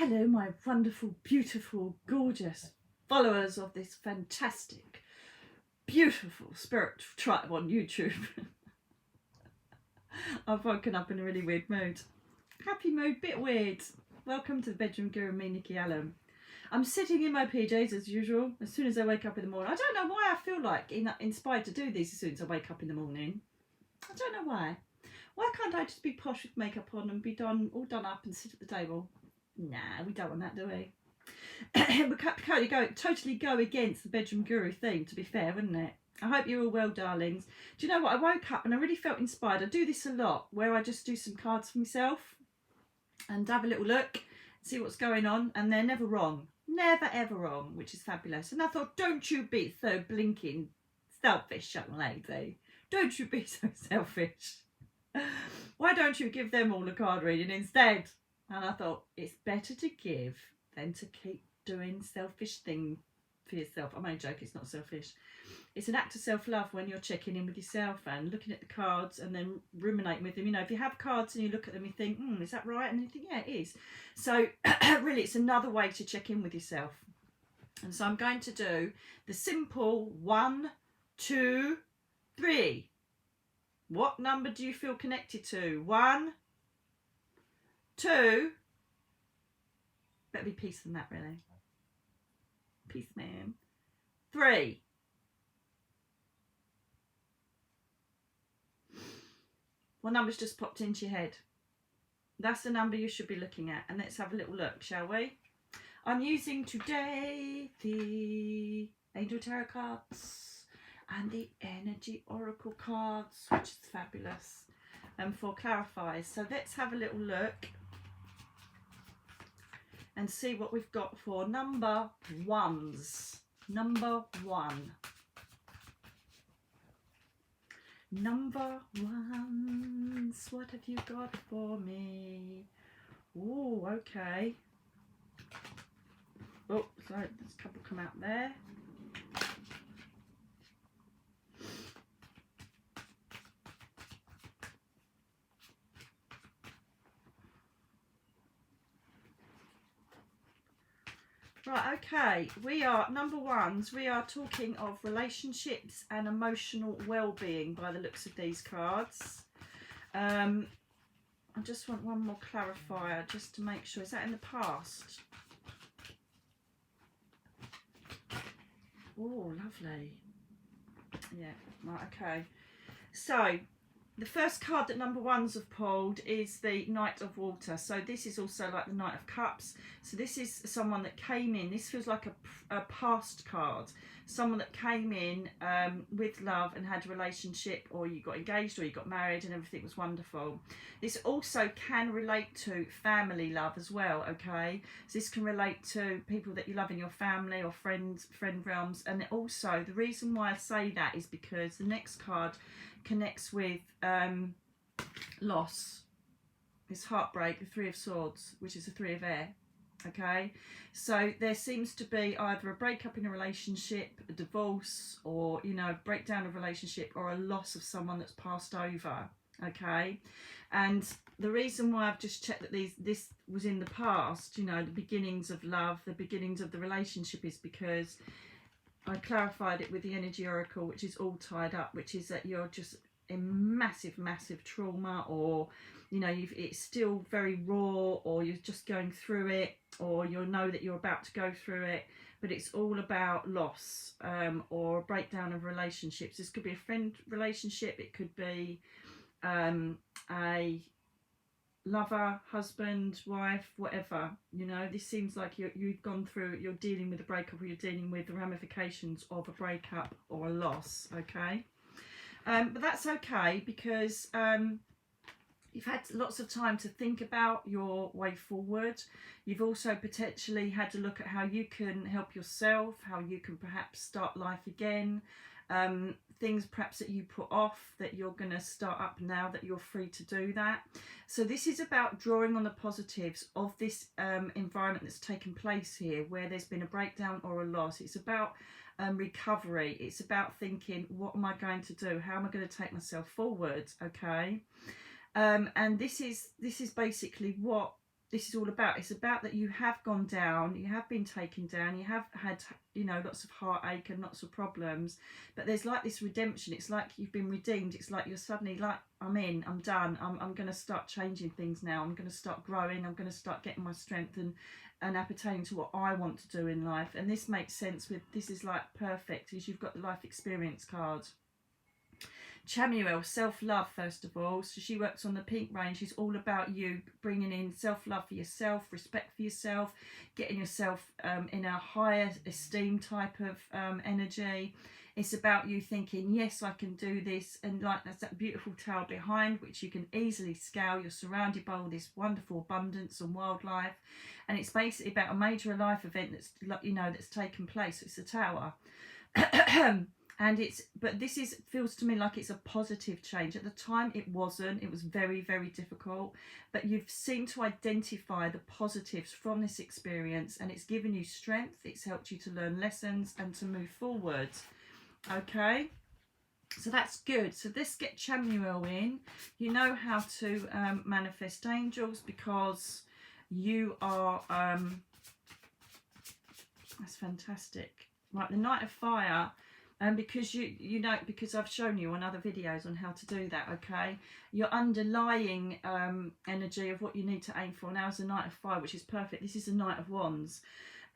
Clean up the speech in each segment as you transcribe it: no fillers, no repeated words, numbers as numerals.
Hello, my wonderful, beautiful, gorgeous followers of this fantastic, beautiful spiritual tribe on YouTube. I've woken up in a really weird mood. Happy mood, bit weird. Welcome to the bedroom guru, me, Nicky. I'm sitting in my PJs as usual as soon as I wake up in the morning. I don't know why I feel like inspired to do these as soon as I wake up in the morning. I don't know why. Why can't I just be posh with makeup on and be all done up and sit at the table? Nah, we don't want that, do we? We could totally go against the bedroom guru theme, to be fair, wouldn't it? I hope you're all well, darlings. Do you know what? I woke up and I really felt inspired. I do this a lot, where I just do some cards for myself and have a little look, see what's going on, and they're never wrong. Never, ever wrong, which is fabulous. And I thought, don't you be so blinking selfish, young lady. Don't you be so selfish. Why don't you give them all a card reading instead? And I thought, it's better to give than to keep doing selfish things for yourself. I'm only joking, it's not selfish. It's an act of self-love when you're checking in with yourself and looking at the cards and then ruminating with them. You know, if you have cards and you look at them, you think, is that right? And you think, yeah, it is. So really, it's another way to check in with yourself. And so I'm going to do the simple 1, 2, 3. What number do you feel connected to? 1, 2. Better be peace than that, really. Peace, man. 3. What number's just popped into your head? That's the number you should be looking at. And let's have a little look, shall we? I'm using today the Angel Tarot cards and the Energy Oracle cards, which is fabulous, for clarifiers. So let's have a little look and see what we've got for number ones. Number 1. Number 1s, what have you got for me? Oh, okay. Oh, sorry, there's a couple come out there. Right, okay, we are, number 1s, we are talking of relationships and emotional well-being by the looks of these cards. I just want one more clarifier just to make sure. Is that in the past? Oh, lovely. Yeah, right, okay. So, the first card that number 1s have pulled is the Knight of Water. So this is also like the Knight of Cups. So this is someone that came in. This feels like a past card. Someone that came in with love and had a relationship, or you got engaged or you got married and everything was wonderful. This also can relate to family love as well, okay? So this can relate to people that you love in your family or friend realms. And also, the reason why I say that is because the next card connects with loss. It's heartbreak, the 3 of Swords, which is the 3 of Air. Okay, so there seems to be either a breakup in a relationship, a divorce, or, you know, breakdown of a relationship, or a loss of someone that's passed over. Okay, and the reason why I've just checked that this was in the past, you know, the beginnings of love, the beginnings of the relationship, is because I clarified it with the Energy Oracle, which is all tied up, which is that you're just in massive, massive trauma, or, you know, it's still very raw, or you're just going through it, or you'll know that you're about to go through it, but it's all about loss, or a breakdown of relationships. This could be a friend relationship, it could be a lover, husband, wife, whatever. You know, this seems like you've gone through, you're dealing with a breakup, or you're dealing with the ramifications of a breakup or a loss, okay? But that's okay, because you've had lots of time to think about your way forward. You've also potentially had to look at how you can help yourself, how you can perhaps start life again. Things perhaps that you put off that you're going to start up now that you're free to do that. So this is about drawing on the positives of this environment that's taken place here, where there's been a breakdown or a loss. It's about recovery. It's about thinking, what am I going to do? How am I going to take myself forward? Okay. And this is basically what this is all about. It's about that you have gone down, you have been taken down, you have had, you know, lots of heartache and lots of problems, but there's like this redemption. It's like you've been redeemed. It's like you're suddenly like, I'm in, I'm done, I'm going to start changing things now. I'm going to start growing. I'm going to start getting my strength and appertaining to what I want to do in life. And this makes sense with, this is like perfect, is you've got the life experience card. Chamuel, self-love, first of all. So she works on the pink range. It's all about you bringing in self-love for yourself, respect for yourself, getting yourself in a higher esteem type of energy. It's about you thinking, yes, I can do this. And like, there's that beautiful tower behind, which you can easily scale. You're surrounded by all this wonderful abundance and wildlife. And it's basically about a major life event that's, you know, that's taken place. It's a tower. And it's, but this is, feels to me like it's a positive change. At the time it wasn't. It was very, very difficult. But you've seemed to identify the positives from this experience, and it's given you strength. It's helped you to learn lessons and to move forward. Okay, so that's good. So let's get Chamuel in. You know how to manifest angels, because you are, that's fantastic. Right, the Knight of Fire. And because you know, because I've shown you on other videos on how to do that, okay? Your underlying energy of what you need to aim for now is the Knight of Fire, which is perfect. This is the Knight of Wands.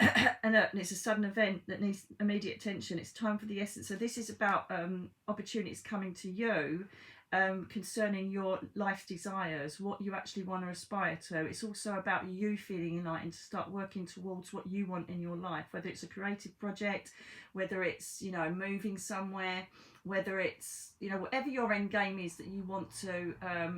And it's a sudden event that needs immediate attention. It's time for the essence. So this is about opportunities coming to you concerning your life's desires, what you actually want to aspire to. It's also about you feeling enlightened to start working towards what you want in your life, whether it's a creative project, whether it's, you know, moving somewhere, whether it's, you know, whatever your end game is that you want to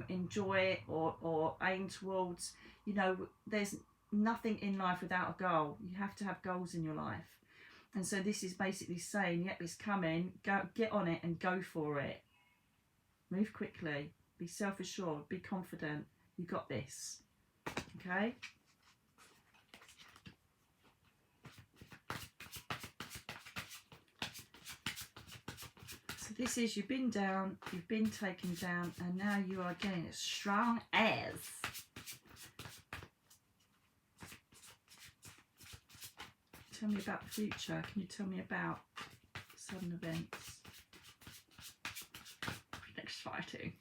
enjoy or aim towards. You know, there's nothing in life without a goal. You have to have goals in your life. And so this is basically saying, yep, it's coming, go, get on it and go for it. Move quickly, be self-assured, be confident, you got this, okay? So this is, you've been down, you've been taken down, and now you are getting as strong as. Tell me about the future. Can you tell me about sudden events? Exciting.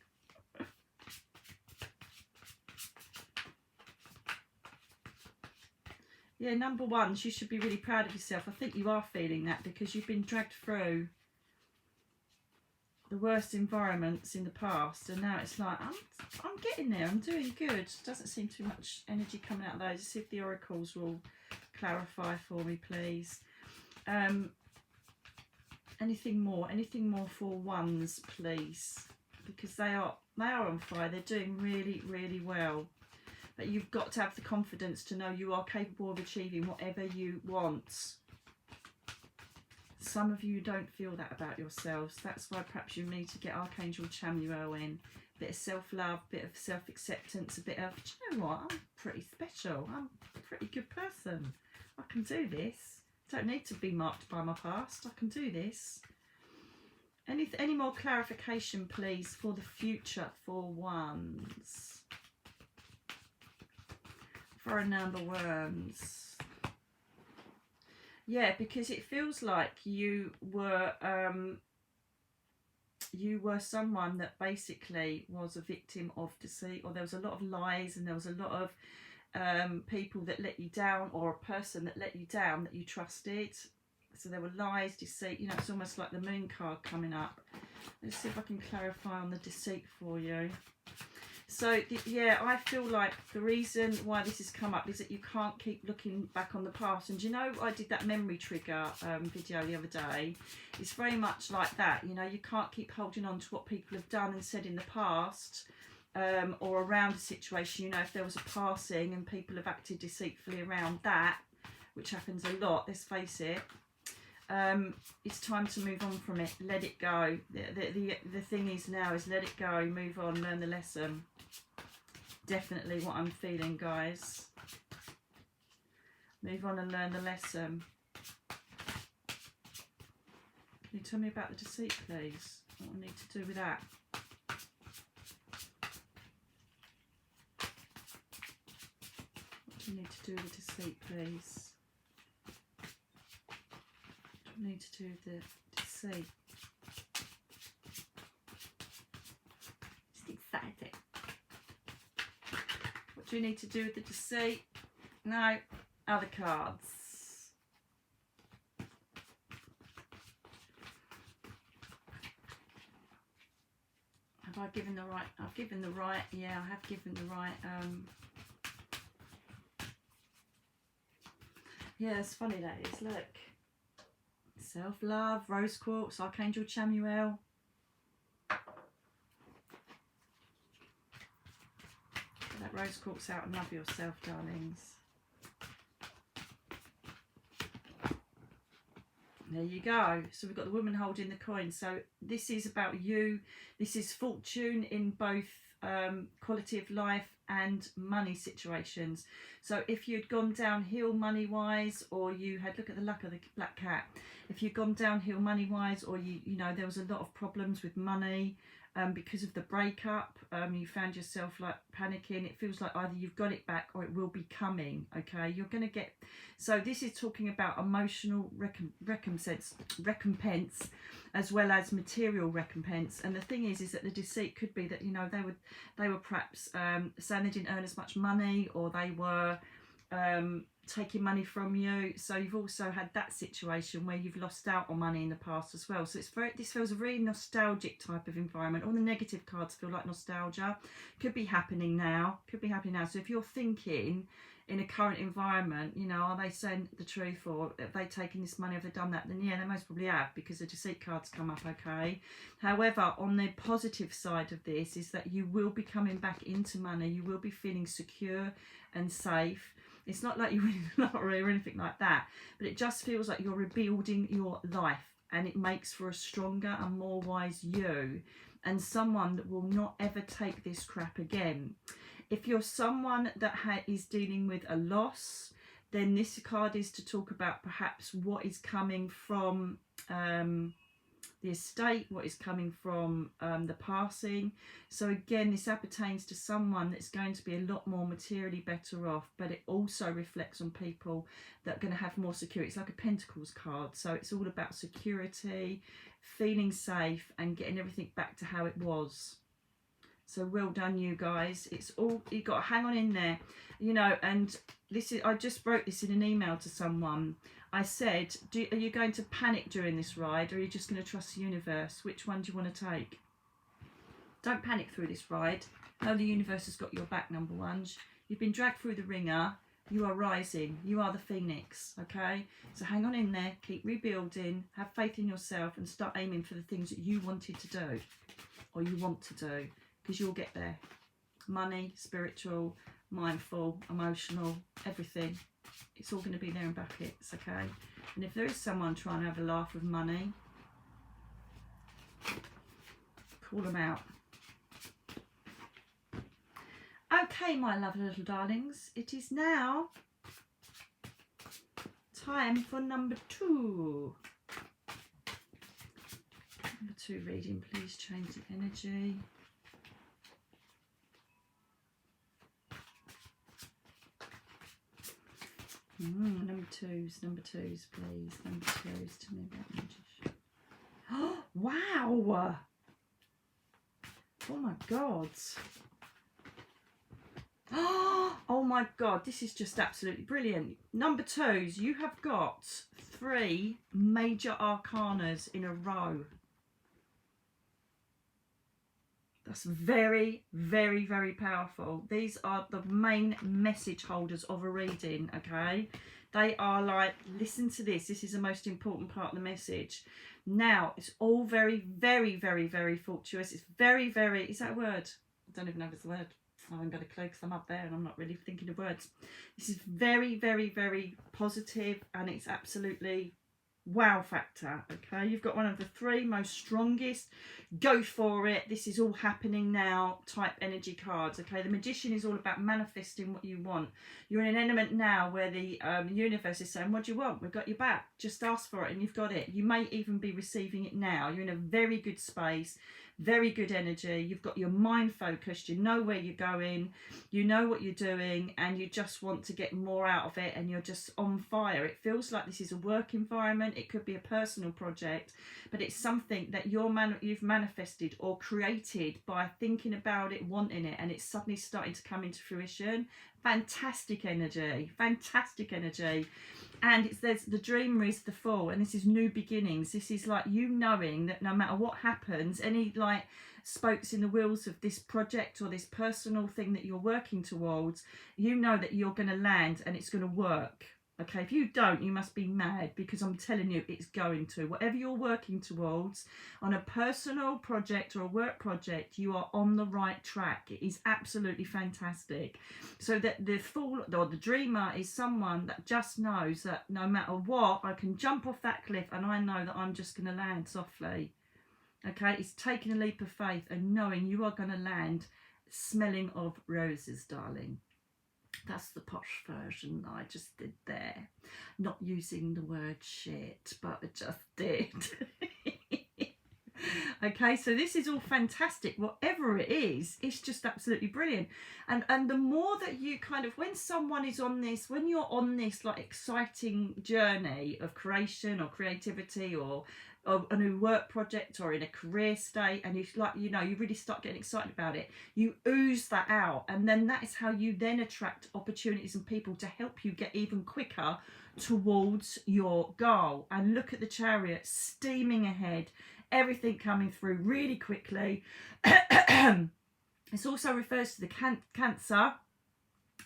Yeah, number one, you should be really proud of yourself. I think you are feeling that because you've been dragged through the worst environments in the past, and now it's like, I'm getting there, I'm doing good. Doesn't seem too much energy coming out of those. Let's see if the oracles will clarify for me, please. Anything more for ones, please, because they are on fire. They're doing really, really well, but you've got to have the confidence to know you are capable of achieving whatever you want. Some of you don't feel that about yourselves. That's why perhaps you need to get Archangel Chamuel in. A bit of self-love, a bit of self-acceptance, a bit of, do you know what, I'm pretty special, I'm a pretty good person, I can do this. Don't need to be marked by my past. I can do this. Any more clarification, please, for the future for ones? For a number ones. Yeah, because it feels like you were someone that basically was a victim of deceit, or there was a lot of lies, and there was a lot of people that let you down, or a person that let you down that you trusted. So there were lies, deceit, you know, it's almost like the moon card coming up. Let's see if I can clarify on the deceit for you. So yeah, I feel like the reason why this has come up is that you can't keep looking back on the past. And you know, I did that memory trigger video the other day. It's very much like that. You know, you can't keep holding on to what people have done and said in the past. Or around a situation, you know, if there was a passing and people have acted deceitfully around that, which happens a lot, let's face it, it's time to move on from it, let it go. The thing is now is let it go, move on, learn the lesson. Definitely what I'm feeling, guys. Move on and learn the lesson. Can you tell me about the deceit, please? What I need to do with that? we need to do with the deceit, please? What do we need to do with the deceit? Just excited. What do we need to do with the deceit? No. Other cards. Have I given the right? I've given the right. Yeah, I have given the right. Yeah, it's funny that is. Look, self-love, rose quartz, archangel Chamuel. Get that rose quartz out and love yourself, darlings. There you go. So we've got the woman holding the coin. So this is about you. This is fortune in both quality of life and money situations. So if you'd gone downhill money wise, or you had, look at the luck of the black cat, if you'd gone downhill money wise, or you know there was a lot of problems with money because of the breakup, you found yourself like panicking. It feels like either you've got it back or it will be coming. Okay, you're going to get, so this is talking about emotional recompense as well as material recompense. And the thing is that the deceit could be that, you know, they were perhaps saying they didn't earn as much money, or they were taking money from you. So you've also had that situation where you've lost out on money in the past as well. So this feels a really nostalgic type of environment. All the negative cards feel like nostalgia. Could be happening now. So if you're thinking in a current environment, you know, are they saying the truth, or have they taken this money, have they done that? Then yeah, they most probably have, because the deceit cards come up. Okay, however, on the positive side of this is that you will be coming back into money. You will be feeling secure and safe. It's not like you're winning the lottery or anything like that, but it just feels like you're rebuilding your life, and it makes for a stronger and more wise you, and someone that will not ever take this crap again. If you're someone that is dealing with a loss, then this card is to talk about perhaps what is coming from the estate, what is coming from the passing. So again, this appertains to someone that's going to be a lot more materially better off, but it also reflects on people that are going to have more security. It's like a Pentacles card, so it's all about security, feeling safe, and getting everything back to how it was. So well done, you guys. It's all, you got to hang on in there, you know. And this is, I just wrote this in an email to someone. I said, are you going to panic during this ride, or are you just going to trust the universe? Which one do you want to take? Don't panic through this ride. Know the universe has got your back, number one. You've been dragged through the ringer. You are rising. You are the phoenix, okay? So hang on in there. Keep rebuilding. Have faith in yourself, and start aiming for the things that you wanted to do, or you want to do, because you'll get there. Money, spiritual, mindful, emotional, everything. It's all going to be there in buckets, okay? And if there is someone trying to have a laugh with money, call them out. Okay, my lovely little darlings, it is now time for number 2. Number 2 reading, please change the energy. Number twos, please. Number 2s. Tell me about magician. Oh, wow! Oh my God! Oh my God! This is just absolutely brilliant. Number 2s, you have got 3 major arcanas in a row. That's very, very, very powerful. These are the main message holders of a reading, okay? They are like, listen to this. This is the most important part of the message. Now, it's all very, very, very, very fortuitous. It's very, very, is that a word? I don't even know if it's a word. I haven't got a clue because I'm up there and I'm not really thinking of words. This is very, very, very positive, and it's absolutely wow factor, okay? You've got one of the 3 most strongest, go for it, this is all happening now type energy cards, okay? The Magician is all about manifesting what you want. You're in an element now where the universe is saying, what do you want? We've got your back. Just ask for it and you've got it. You may even be receiving it now. You're in a very good space, very good energy. You've got your mind focused, you know where you're going, you know what you're doing, and you just want to get more out of it, and you're just on fire. It feels like this is a work environment. It could be a personal project, but it's something that you've manifested or created by thinking about it, wanting it, and it's suddenly starting to come into fruition. Fantastic energy, fantastic energy. And there's the dreamer is the Fool, and this is new beginnings. This is like you knowing that no matter what happens, any like spokes in the wheels of this project or this personal thing that you're working towards, you know that you're going to land and it's going to work. Okay, if you don't, you must be mad, because I'm telling you it's going to. Whatever you're working towards on a personal project or a work project, you are on the right track. It is absolutely fantastic. So that the Fool or the dreamer is someone that just knows that no matter what, I can jump off that cliff and I know that I'm just going to land softly. Okay, it's taking a leap of faith and knowing you are going to land smelling of roses, darling. That's the posh version I just did there. Not using the word shit, but I just did. Okay, so this is all fantastic. Whatever it is, it's just absolutely brilliant. And the more that you kind of, when someone is on this, when you're on this like exciting journey of creation or creativity or a new work project or in a career state, and you like, you know, you really start getting excited about it, you ooze that out, and then that is how you then attract opportunities and people to help you get even quicker towards your goal. And look at the Chariot steaming ahead, everything coming through really quickly. This also refers to the Cancer,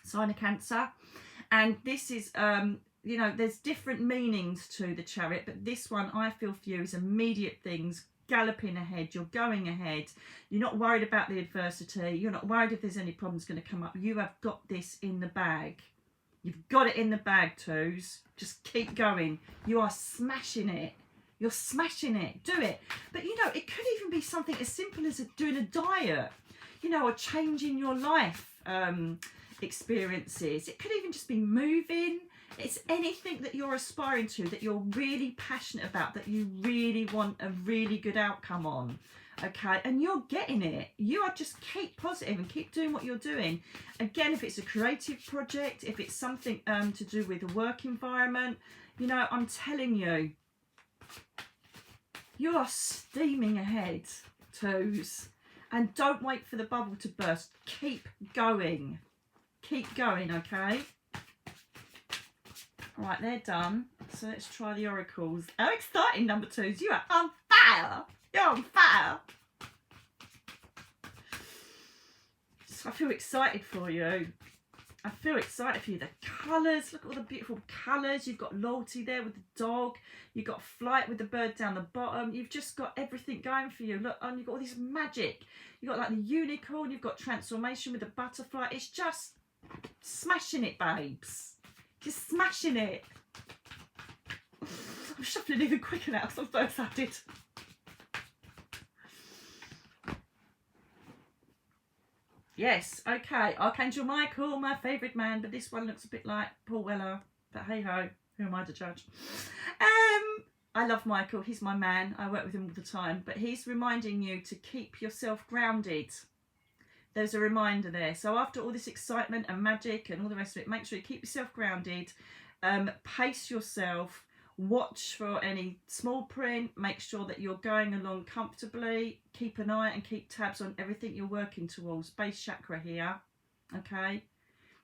sign of Cancer, and this is you know, there's different meanings to the Chariot, but this one I feel for you is immediate things, galloping ahead. You're going ahead. You're not worried about the adversity. You're not worried if there's any problems going to come up. You have got this in the bag. You've got it in the bag, Twos. Just keep going. You are smashing it. You're smashing it. Do it. But you know, it could even be something as simple as doing a diet, you know, or changing your life experiences. It could even just be moving. It's anything that you're aspiring to, that you're really passionate about, that you really want a really good outcome on. Okay, and you're getting it. You are just keep positive and keep doing what you're doing. Again, if it's a creative project, if it's something to do with a work environment, you know, I'm telling you, you are steaming ahead, Twos. And don't wait for the bubble to burst. Keep going. Keep going, okay? Right, they're done. So let's try the oracles. How exciting, number 2s. You are on fire. You're on fire. So I feel excited for you. I feel excited for you. The colours. Look at all the beautiful colours. You've got loyalty there with the dog. You've got flight with the bird down the bottom. You've just got everything going for you. Look, and you've got all this magic. You've got like the unicorn. You've got transformation with the butterfly. It's just smashing it, babes. Just smashing it. I'm shuffling even quicker now because I'm so excited. Yes, okay. Archangel Michael, my favourite man, but this one looks a bit like Paul Weller. But hey ho, who am I to judge? I love Michael. He's my man. I work with him all the time. But he's reminding you to keep yourself grounded. There's a reminder there. So after all this excitement and magic and all the rest of it, make sure you keep yourself grounded, pace yourself, watch for any small print, make sure that you're going along comfortably, keep an eye and keep tabs on everything you're working towards. Base chakra here, okay?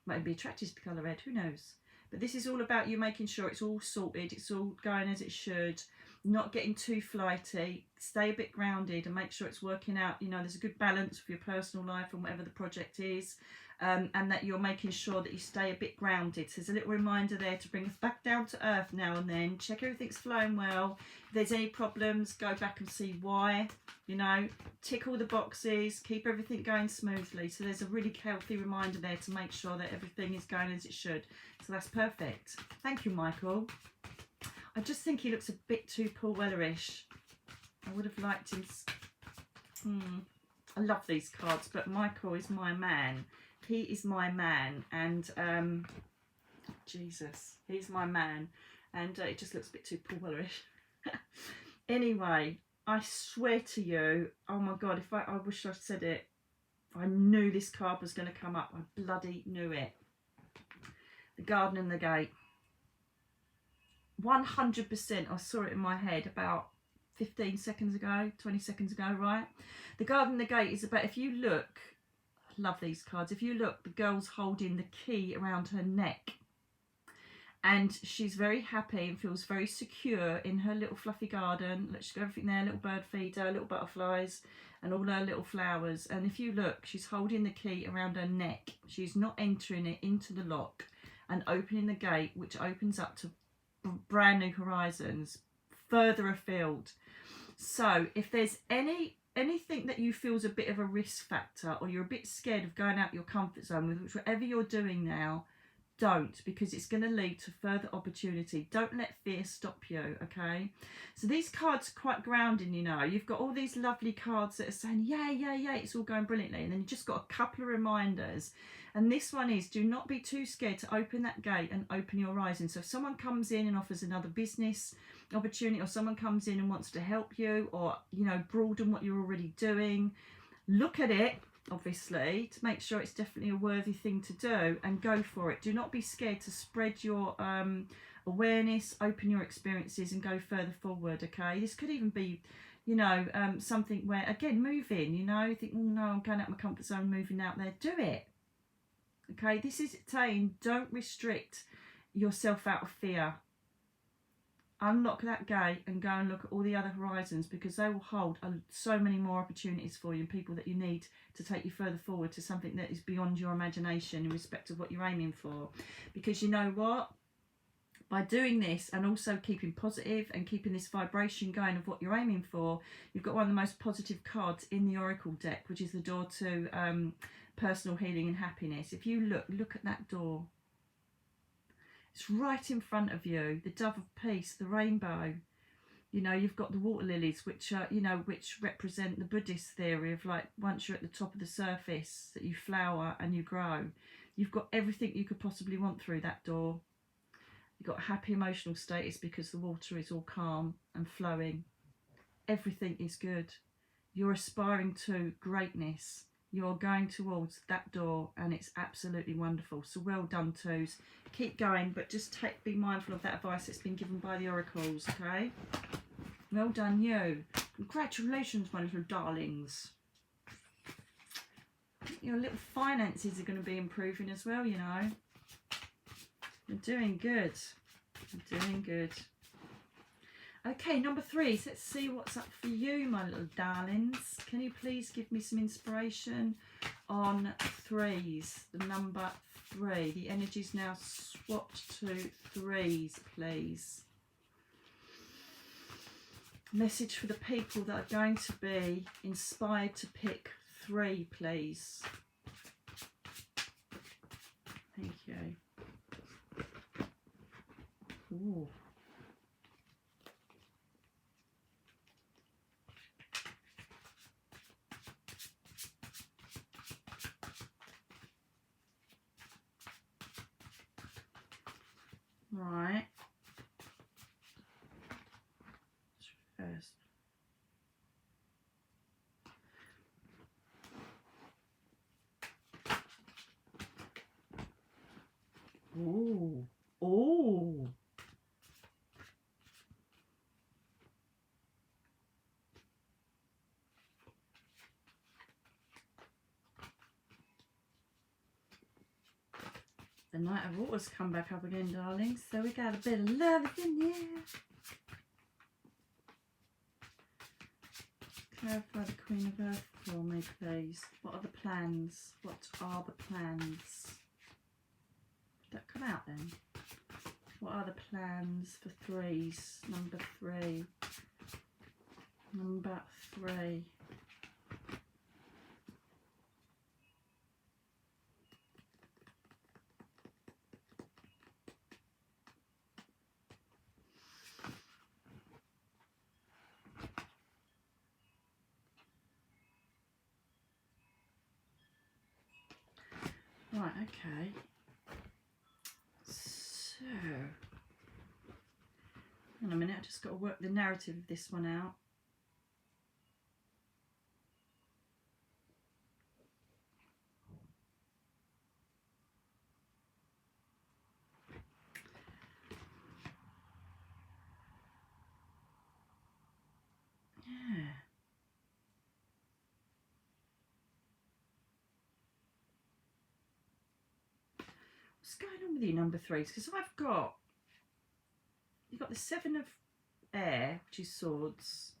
Might be attracted to the colour red, who knows? But this is all about you making sure it's all sorted, it's all going as it should, not getting too flighty, stay a bit grounded and make sure it's working out, you know, there's a good balance for your personal life and whatever the project is, and that you're making sure that you stay a bit grounded. So there's a little reminder there to bring us back down to earth now and then, check everything's flowing well. If there's any problems, go back and see why, you know, tick all the boxes, keep everything going smoothly. So there's a really healthy reminder there to make sure that everything is going as it should. So that's perfect. Thank you, Michael. I just think he looks a bit too Paul Weller-ish. I would have liked him. I love these cards, but Michael is my man. He is my man, and Jesus, he's my man, and it just looks a bit too Paul Weller-ish. Anyway, I swear to you, oh my God, if I wish I said it. I knew this card was going to come up. I bloody knew it. The garden and the gate. 100%. I saw it in my head about 15 seconds ago, 20 seconds ago, right? The garden and the gate is about, if you look, I love these cards. If you look, the girl's holding the key around her neck. And she's very happy and feels very secure in her little fluffy garden. She's got everything there, little bird feeder, little butterflies, and all her little flowers. And if you look, she's holding the key around her neck. She's not entering it into the lock and opening the gate, which opens up to brand new horizons, further afield. So if there's anything that you feel is a bit of a risk factor, or you're a bit scared of going out your comfort zone with whatever you're doing now, don't, because it's going to lead to further opportunity. Don't let fear stop you, okay? So these cards are quite grounding, you know. You've got all these lovely cards that are saying, yeah, it's all going brilliantly. And then you've just got a couple of reminders. And this one is, do not be too scared to open that gate and open your horizon. So if someone comes in and offers another business opportunity, or someone comes in and wants to help you, or, you know, broaden what you're already doing, look at it, obviously, to make sure it's definitely a worthy thing to do, and go for it. Do not be scared to spread your awareness, open your experiences, and go further forward, okay? This could even be, you know, something where, again, moving, you know, you think, oh no, I'm going out of my comfort zone, moving out there. Do it, okay? This is saying, don't restrict yourself out of fear. Unlock that gate and go and look at all the other horizons, because they will hold so many more opportunities for you, and people that you need to take you further forward to something that is beyond your imagination in respect of what you're aiming for. Because you know what? By doing this, and also keeping positive and keeping this vibration going of what you're aiming for, you've got one of the most positive cards in the Oracle deck, which is the door to personal healing and happiness. If you look at that door. It's right in front of you, the dove of peace, the rainbow. You know, you've got the water lilies, which are, you know, which represent the Buddhist theory of, like, once you're at the top of the surface, that you flower and you grow. You've got everything you could possibly want through that door. You've got happy emotional status because the water is all calm and flowing. Everything is good. You're aspiring to greatness. You're going towards that door, and it's absolutely wonderful. So well done, twos. Keep going, but just be mindful of that advice that's been given by the oracles, okay? Well done, you. Congratulations, my little darlings. Your little finances are going to be improving as well, you know. You're doing good. You're doing good. Okay, number 3. So let's see what's up for you, my little darlings. Can you please give me some inspiration on 3s? The number 3. The energy's now swapped to 3s, please. Message for the people that are going to be inspired to pick 3, please. Thank you. Ooh. Right. First. Ooh. Ooh. The Knight of Water's come back up again, darlings. So we got a bit of love in there. Clarify the Queen of Earth for me, please. What are the plans? What are the plans? Did that come out then? What are the plans for 3s? Number 3. Number 3. Right, okay. So, hang on a minute, I've just got to work the narrative of this one out. going on with you number 3s? Because you've got the 7 of air, which is swords,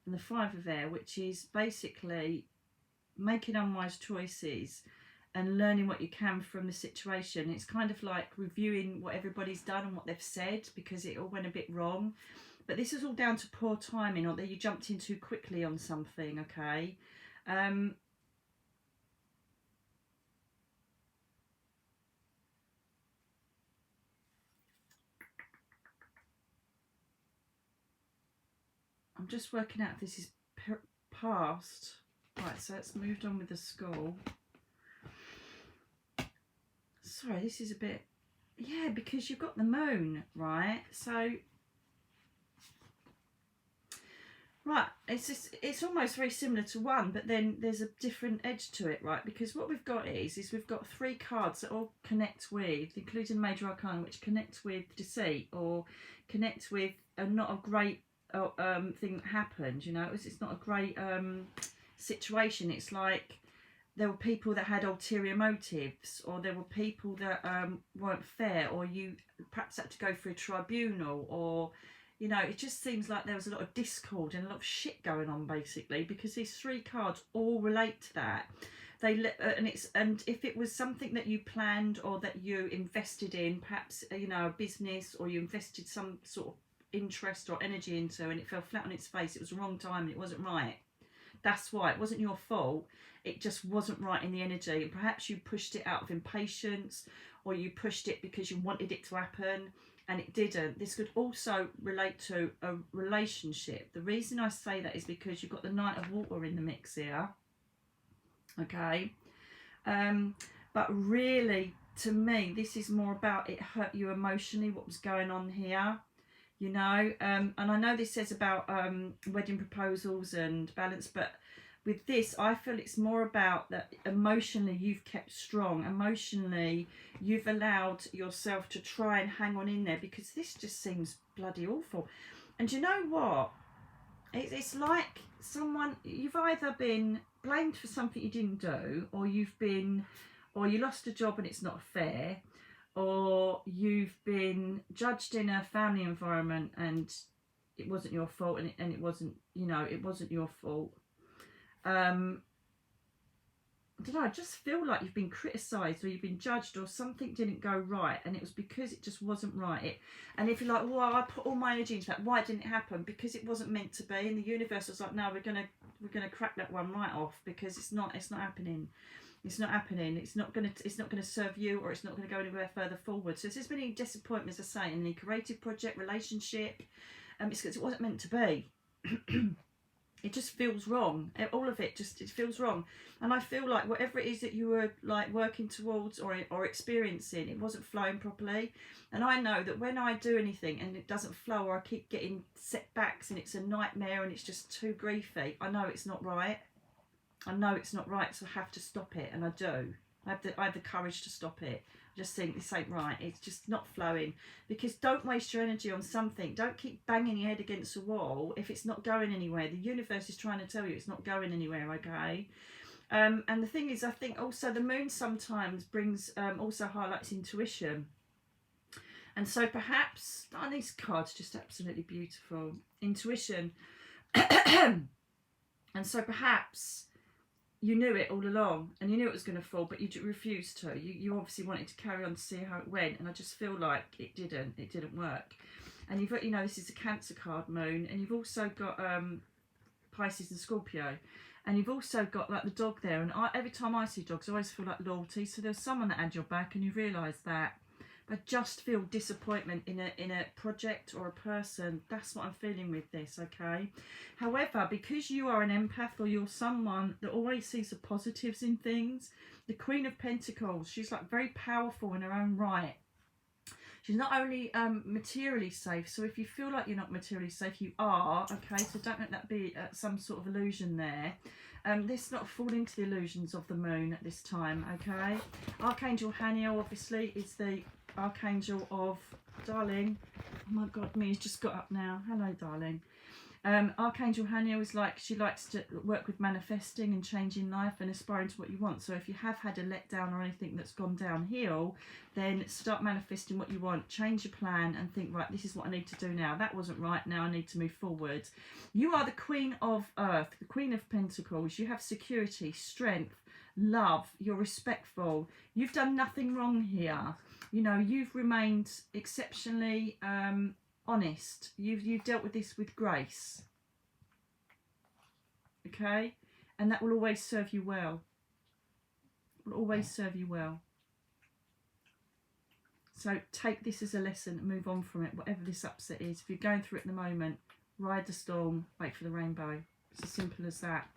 and the 5 of air, which is basically making unwise choices and learning what you can from the situation. It's kind of like reviewing what everybody's done and what they've said, because it all went a bit wrong. But this is all down to poor timing, or that you jumped in too quickly on something, okay? I'm just working out if this is past. Right, so it's moved on with the school. Sorry, this is a bit... Yeah, because you've got the moon, right? So... Right, it's almost very similar to 1, but then there's a different edge to it, right? Because what we've got is we've got 3 cards that all connect with, including Major Arcana, which connect with deceit or connect with not a great thing that happened, you know. It's not a great situation. It's like there were people that had ulterior motives, or there were people that weren't fair, or you perhaps had to go through a tribunal, or... You know, it just seems like there was a lot of discord and a lot of shit going on, basically, because these 3 cards all relate to that. And if it was something that you planned or that you invested in, perhaps, you know, a business, or you invested some sort of interest or energy into, and it fell flat on its face, it was the wrong time and it wasn't right. That's why. It wasn't your fault. It just wasn't right in the energy. And perhaps you pushed it out of impatience, or you pushed it because you wanted it to happen, and it didn't. This could also relate to a relationship. The reason I say that is because you've got the Knight of Water in the mix here. Okay. But really, to me, this is more about it hurt you emotionally, what was going on here. You know, and I know this says about wedding proposals and balance, but with this, I feel it's more about that emotionally you've kept strong. Emotionally, you've allowed yourself to try and hang on in there, because this just seems bloody awful. And you know what? It's like you've either been blamed for something you didn't do, or you lost a job and it's not fair, or you've been judged in a family environment and it wasn't your fault, and it wasn't, you know, it wasn't your fault. I don't know, I just feel like you've been criticised, or you've been judged, or something didn't go right, and it was because it just wasn't right. And if you're like, well, I put all my energy into that, why didn't it happen? Because it wasn't meant to be, and the universe was like, no, we're gonna crack that one right off, because it's not happening. It's not happening. It's not gonna serve you, or it's not gonna go anywhere further forward. So if there's been any disappointments, as I say, in any creative project, relationship, it's because it wasn't meant to be. It just feels wrong. All of it it feels wrong. And I feel like whatever it is that you were like working towards or experiencing, it wasn't flowing properly. And I know that when I do anything and it doesn't flow, or I keep getting setbacks and it's a nightmare and it's just too griefy, I know it's not right. I know it's not right, so I have to stop it, and I do. I have the courage to stop it. I just think this ain't right. It's just not flowing. Because don't waste your energy on something. Don't keep banging your head against a wall if it's not going anywhere. The universe is trying to tell you it's not going anywhere, okay? And the thing is, I think also the moon sometimes also highlights intuition. And so perhaps, these cards just absolutely beautiful. Intuition. And so perhaps you knew it all along, and you knew it was going to fall, but you refused to. You obviously wanted to carry on to see how it went, and I just feel like it didn't work. And you've got, you know, this is a Cancer card, moon, and you've also got Pisces and Scorpio, and you've also got like the dog there. And every time I see dogs, I always feel like loyalty. So there's someone that had your back, and you realise that. But just feel disappointment in a project or a person. That's what I'm feeling with this, okay? However, because you are an empath, or you're someone that always sees the positives in things, the Queen of Pentacles, she's like very powerful in her own right. She's not only materially safe, so if you feel like you're not materially safe, you are, okay? So don't let that be some sort of illusion there. Let's not fall into the illusions of the moon at this time, okay? Archangel Haniel, obviously, is the Archangel of, darling, oh my God, Mia's just got up now. Hello, darling. Archangel Hania is like, she likes to work with manifesting and changing life and aspiring to what you want. So if you have had a letdown or anything that's gone downhill, then start manifesting what you want, change your plan and think, right, this is what I need to do now. That wasn't right, now I need to move forward. You are the Queen of Earth, the Queen of Pentacles. You have security, strength, love, you're respectful. You've done nothing wrong here. You know, you've remained exceptionally honest. You've dealt with this with grace. Okay? And that will always serve you well. Will always serve you well. So take this as a lesson and move on from it, whatever this upset is. If you're going through it at the moment, ride the storm, wait for the rainbow. It's as simple as that.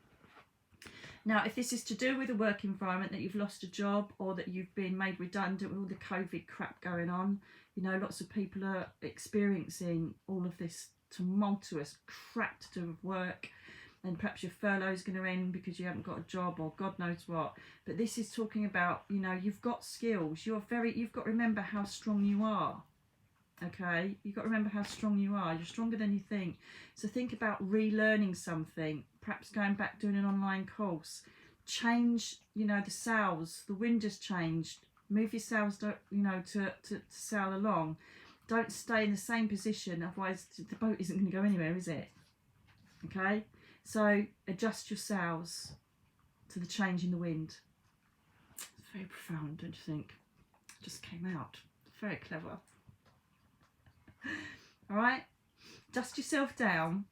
Now, if this is to do with a work environment, that you've lost a job or that you've been made redundant with all the COVID crap going on, you know, lots of people are experiencing all of this tumultuous crap to do with work, and perhaps your furlough's going to end because you haven't got a job or God knows what. But this is talking about, you know, you've got skills. You've got to remember how strong you are. Okay, you've got to remember how strong you are. You're stronger than you think. So think about relearning something, perhaps going back doing an online course. Change, you know, the sails. The wind has changed. Move your sails, you know, to sail along. Don't stay in the same position, otherwise the boat isn't going to go anywhere, is it? Okay, so adjust your sails to the change in the wind. It's very profound, don't you think? It just came out. Very clever. All right, dust yourself down,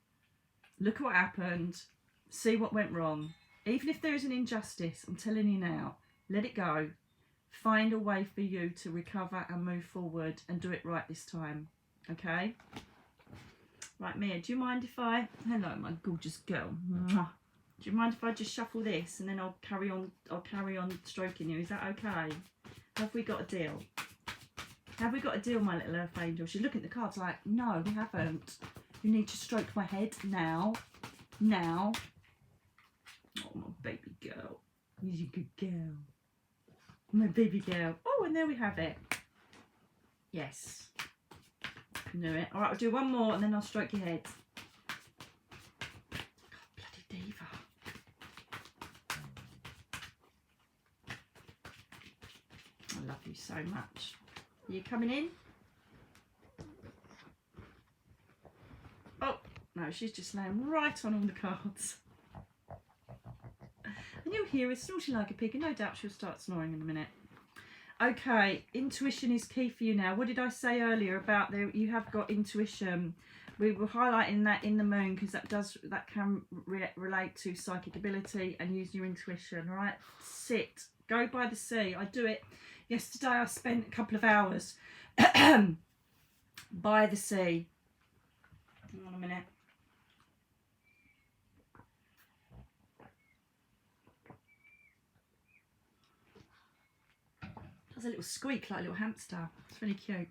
look at what happened, see what went wrong. Even if there is an injustice, I'm telling you now, let it go. Find a way for you to recover and move forward and do it right this time. Okay? Right, Mia, do you mind if I... Hello, my gorgeous girl. Mwah. Do you mind if I just shuffle this and then I'll carry on stroking you? Is that okay? Have we got a deal? Have we got a deal, my little earth angel? She's looking at the cards like, no, we haven't. You need to stroke my head now. Now. Oh, my baby girl. You're a good girl. My baby girl. Oh, and there we have it. Yes. Knew it. All right, I'll do one more and then I'll stroke your head. God, bloody diva. I love you so much. Are you coming in? Oh, no, she's just laying right on all the cards. And you'll hear her snorting like a pig, and no doubt she'll start snoring in a minute. Okay, intuition is key for you now. What did I say earlier about you have got intuition? We were highlighting that in the moon because that can relate to psychic ability and using your intuition. All right, sit, go by the sea. I do it. Yesterday I spent a couple of hours by the sea. Hang on a minute. Does a little squeak like a little hamster. It's really cute.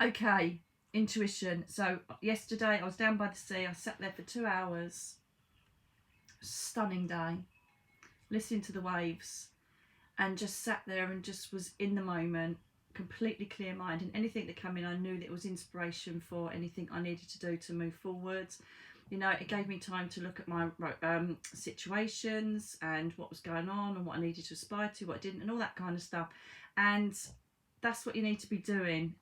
Okay, intuition. So yesterday I was down by the sea. I sat there for 2 hours. Stunning day. Listening to the waves. And just sat there and just was in the moment, completely clear mind. And anything that came in, I knew that it was inspiration for anything I needed to do to move forward. You know, it gave me time to look at my situations and what was going on and what I needed to aspire to, what I didn't, and all that kind of stuff. And that's what you need to be doing.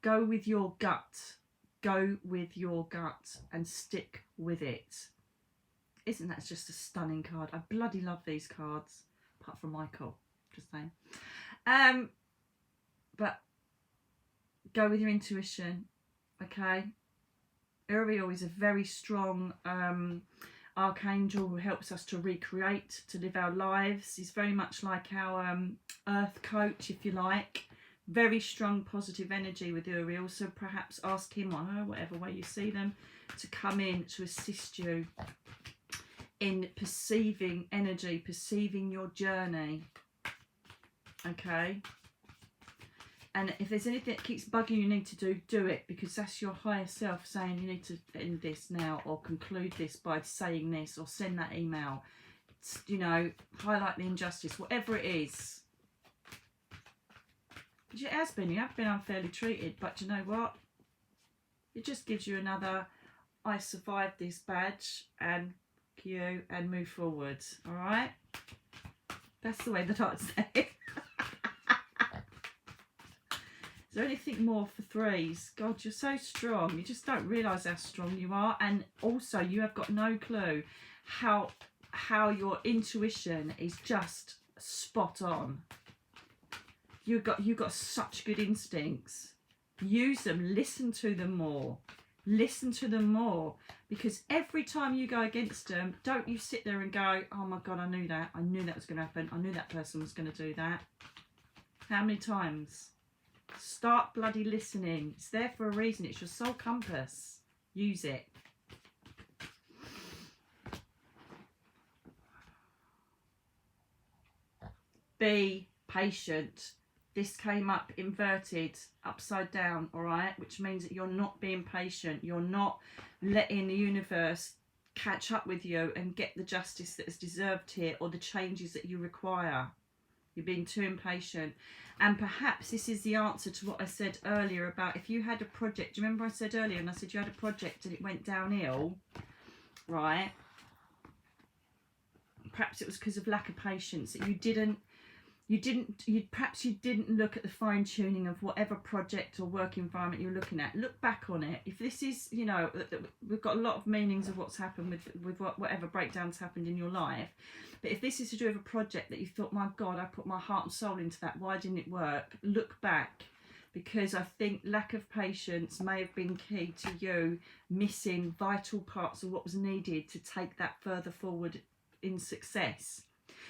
Go with your gut. Go with your gut and stick with it. Isn't that just a stunning card? I bloody love these cards. Apart from Michael, just saying. But go with your intuition, okay? Uriel is a very strong archangel who helps us to recreate, to live our lives. He's very much like our earth coach, if you like. Very strong positive energy with Uriel, so perhaps ask him or her, whatever way you see them, to come in to assist you in perceiving energy, perceiving your journey. Okay? And if there's anything that keeps bugging you need to do it, because that's your higher self saying you need to end this now or conclude this by saying this or send that email. You know, highlight the injustice, whatever it is. Because you have been unfairly treated, but you know what? It just gives you another I survived this badge and you and move forward. All right, that's the way that I'd say it. Is there anything more for threes? God, you're so strong. You just don't realise how strong you are, and also you have got no clue how your intuition is just spot on. You've got such good instincts. Use them. Listen to them more. Listen to them more, because every time you go against them, don't you sit there and go, oh my God, I knew that was going to happen, I knew that person was going to do that. How many times? Start bloody listening. It's there for a reason. It's your soul compass. Use it. Be patient. This came up inverted, upside down, all right? Which means that you're not being patient. You're not letting the universe catch up with you and get the justice that is deserved here, or the changes that you require. You're being too impatient. And perhaps this is the answer to what I said earlier about if you had a project. Do you remember I said earlier, and I said you had a project and it went downhill, right? Perhaps it was because of lack of patience, that you didn't look at the fine tuning of whatever project or work environment you're looking at. Look back on it. If this is, you know, we've got a lot of meanings of what's happened with whatever breakdowns happened in your life. But if this is to do with a project that you thought, my God, I put my heart and soul into that, why didn't it work? Look back, because I think lack of patience may have been key to you missing vital parts of what was needed to take that further forward in success.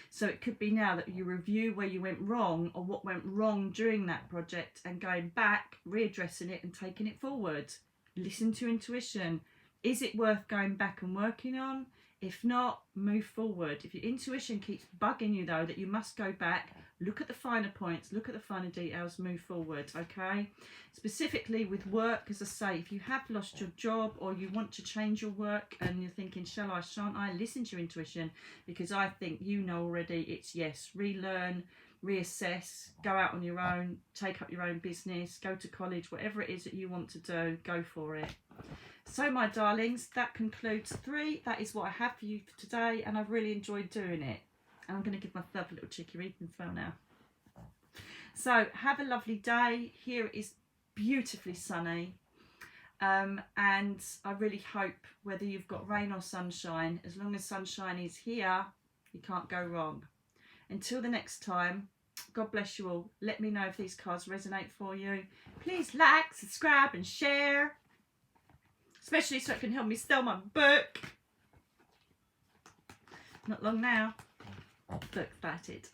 So it could be now that you review where you went wrong, or what went wrong during that project, and going back, readdressing it and taking it forward. Listen to intuition. Is it worth going back and working on? If not, move forward. If your intuition keeps bugging you though that you must go back, look at the finer points, look at the finer details, move forward, okay? Specifically with work, as I say, if you have lost your job or you want to change your work and you're thinking, shall I, shan't I? Listen to your intuition, because I think you know already it's yes. Relearn, reassess, go out on your own, take up your own business, go to college, whatever it is that you want to do, go for it. So my darlings, that concludes 3. That is what I have for you for today, and I've really enjoyed doing it. And I'm going to give myself a little cheeky reading as well now. So have a lovely day. Here it is beautifully sunny. And I really hope, whether you've got rain or sunshine, as long as sunshine is here, you can't go wrong. Until the next time, God bless you all. Let me know if these cards resonate for you. Please like, subscribe and share. Especially so it can help me sell my book. Not long now. Book started.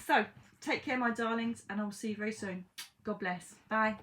So, take care, my darlings, and I'll see you very soon. God bless. Bye.